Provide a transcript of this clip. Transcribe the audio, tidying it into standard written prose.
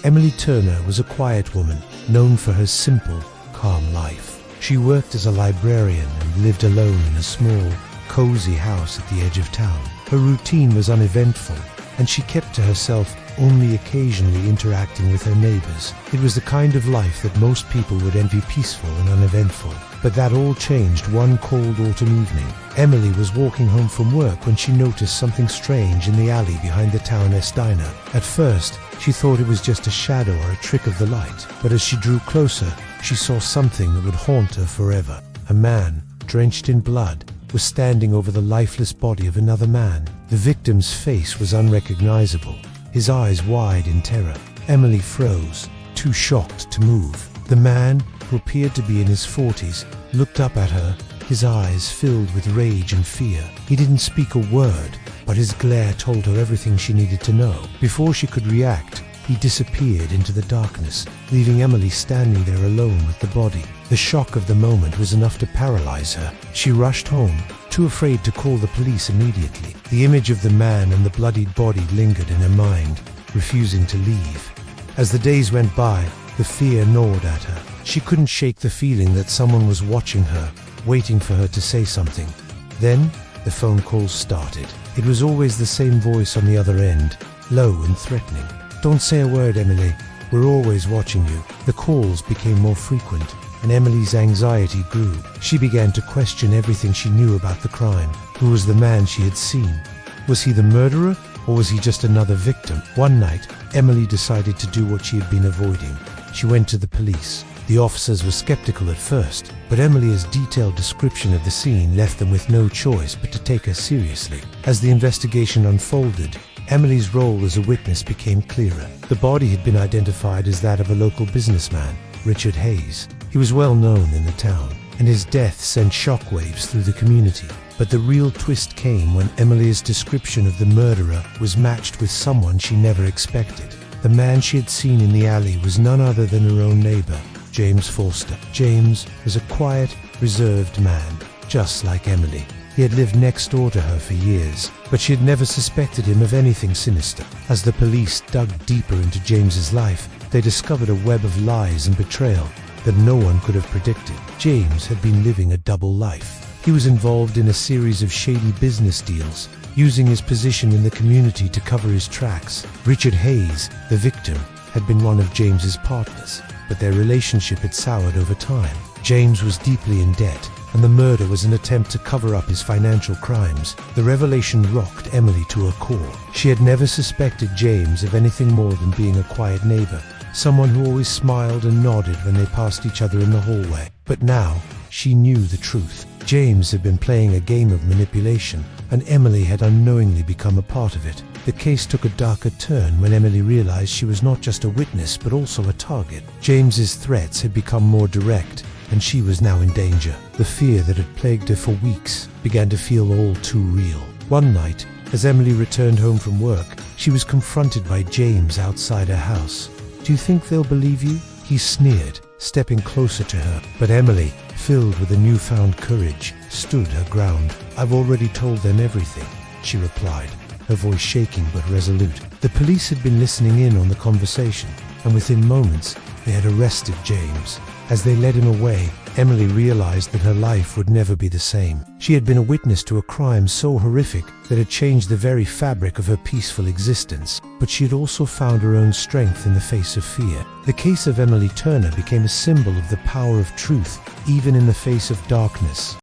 Emily Turner was a quiet woman, known for her simple, calm life. She worked as a librarian and lived alone in a small, cozy house at the edge of town. Her routine was uneventful, and she kept to herself, only occasionally interacting with her neighbors. It was the kind of life that most people would envy, peaceful and uneventful. But that all changed one cold autumn evening. Emily was walking home from work when she noticed something strange in the alley behind the town-esque diner. At first, she thought it was just a shadow or a trick of the light. But as she drew closer, she saw something that would haunt her forever. A man, drenched in blood, was standing over the lifeless body of another man. The victim's face was unrecognizable, his eyes wide in terror. Emily froze, too shocked to move. The man, who appeared to be in his 40s, looked up at her, his eyes filled with rage and fear. He didn't speak a word, but his glare told her everything she needed to know. Before she could react, he disappeared into the darkness, leaving Emily standing there alone with the body. The shock of the moment was enough to paralyze her. She rushed home, too afraid to call the police immediately. The image of the man and the bloodied body lingered in her mind, refusing to leave. As the days went by, the fear gnawed at her. She couldn't shake the feeling that someone was watching her, waiting for her to say something. Then, the phone calls started. It was always the same voice on the other end, low and threatening. "Don't say a word, Emily. We're always watching you." The calls became more frequent, and Emily's anxiety grew. She began to question everything she knew about the crime. Who was the man she had seen? Was he the murderer, or was he just another victim? One night, Emily decided to do what she had been avoiding. She went to the police. The officers were skeptical at first, but Emily's detailed description of the scene left them with no choice but to take her seriously. As the investigation unfolded, Emily's role as a witness became clearer. The body had been identified as that of a local businessman, Richard Hayes. He was well known in the town, and his death sent shockwaves through the community. But the real twist came when Emily's description of the murderer was matched with someone she never expected. The man she had seen in the alley was none other than her own neighbor, James Forster. James was a quiet, reserved man, just like Emily. He had lived next door to her for years, but she had never suspected him of anything sinister. As the police dug deeper into James's life, they discovered a web of lies and betrayal that no one could have predicted. James had been living a double life. He was involved in a series of shady business deals, using his position in the community to cover his tracks. Richard Hayes, the victim, had been one of James's partners, but their relationship had soured over time. James was deeply in debt, and the murder was an attempt to cover up his financial crimes. The revelation rocked Emily to her core. She had never suspected James of anything more than being a quiet neighbor, someone who always smiled and nodded when they passed each other in the hallway. But now, she knew the truth. James had been playing a game of manipulation, and Emily had unknowingly become a part of it. The case took a darker turn when Emily realized she was not just a witness but also a target. James's threats had become more direct, and she was now in danger. The fear that had plagued her for weeks began to feel all too real. One night, as Emily returned home from work, she was confronted by James outside her house. "Do you think they'll believe you?" he sneered, stepping closer to her. But Emily, filled with a newfound courage, stood her ground. "I've already told them everything," she replied, her voice shaking but resolute. The police had been listening in on the conversation, and within moments, they had arrested James. As they led him away, Emily realized that her life would never be the same. She had been a witness to a crime so horrific that it changed the very fabric of her peaceful existence, but she had also found her own strength in the face of fear. The case of Emily Turner became a symbol of the power of truth, even in the face of darkness.